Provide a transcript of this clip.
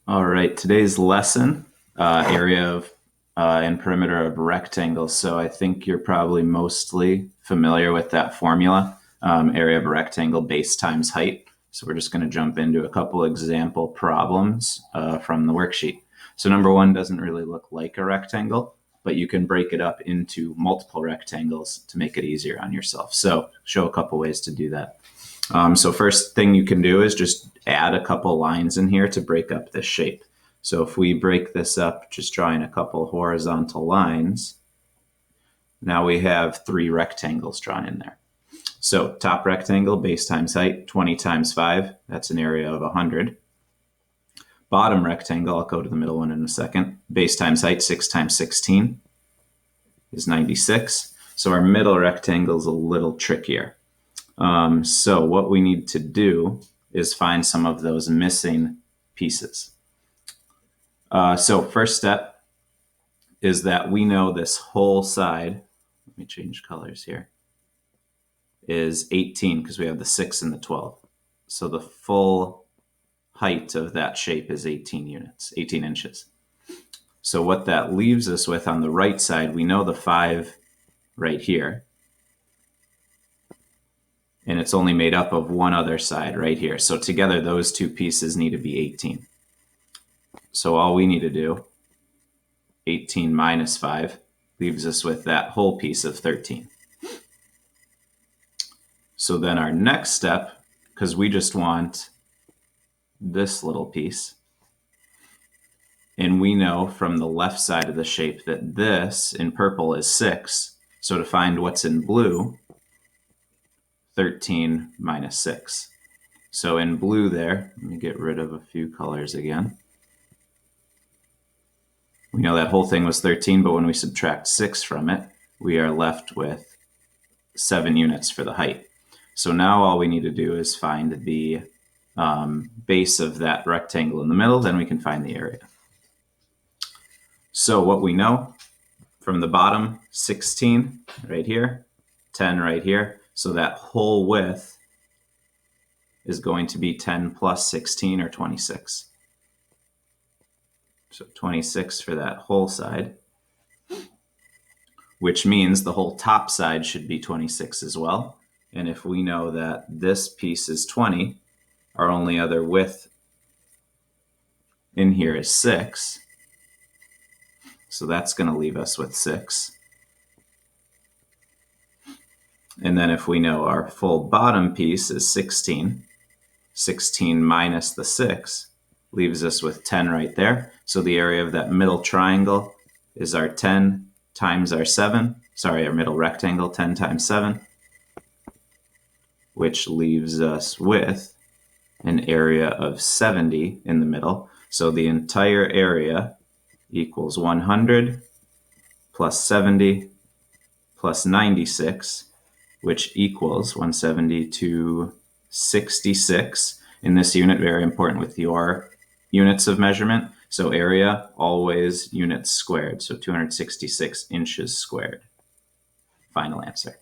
All right, today's lesson, area of and perimeter of rectangles. So I think you're probably mostly familiar with that formula, area of a rectangle, base times height. So we're just going to jump into a couple example problems from the worksheet. So number one doesn't really look like a rectangle, but you can break it up into multiple rectangles to make it easier on yourself. So show a couple ways to do that. So first thing you can do is just add a couple lines in here to break up this shape. So if we break this up, just drawing a couple horizontal lines, now we have three rectangles drawn in there. So top rectangle, base times height, 20 times 5, that's an area of 100. Bottom rectangle, I'll go to the middle one in a second, base times height, 6 times 16 is 96. So our middle rectangle is a little trickier. So what we need to do is find some of those missing pieces. So first step is that we know this whole side, let me change colors here, is 18 because we have the 6 and the 12. So the full height of that shape is 18 units, 18 inches. So what that leaves us with on the right side, we know the 5 right here, and it's only made up of one other side right here. So together those two pieces need to be 18. So all we need to do, 18 minus 5, leaves us with that whole piece of 13. So then our next step, because we just want this little piece, and we know from the left side of the shape that this in purple is 6. So to find what's in blue, 13 minus 6. So in blue there, let me get rid of a few colors again. We know that whole thing was 13, but when we subtract 6 from it, we are left with 7 units for the height. So now all we need to do is find the base of that rectangle in the middle, then we can find the area. So what we know from the bottom, 16 right here, 10 right here. So that whole width is going to be 10 plus 16 or 26. So 26 for that whole side, which means the whole top side should be 26 as well. And if we know that this piece is 20, our only other width in here is 6. So that's going to leave us with 6. And then if we know our full bottom piece is 16, 16 minus the 6 leaves us with 10 right there. So the area of that middle triangle is our 10 times our 7. Sorry, our middle rectangle, 10 times 7, which leaves us with an area of 70 in the middle. So the entire area equals 100 plus 70 plus 96, which equals 170 to 66. In this unit, very important with your units of measurement. So area, always units squared. So 266 inches squared. Final answer.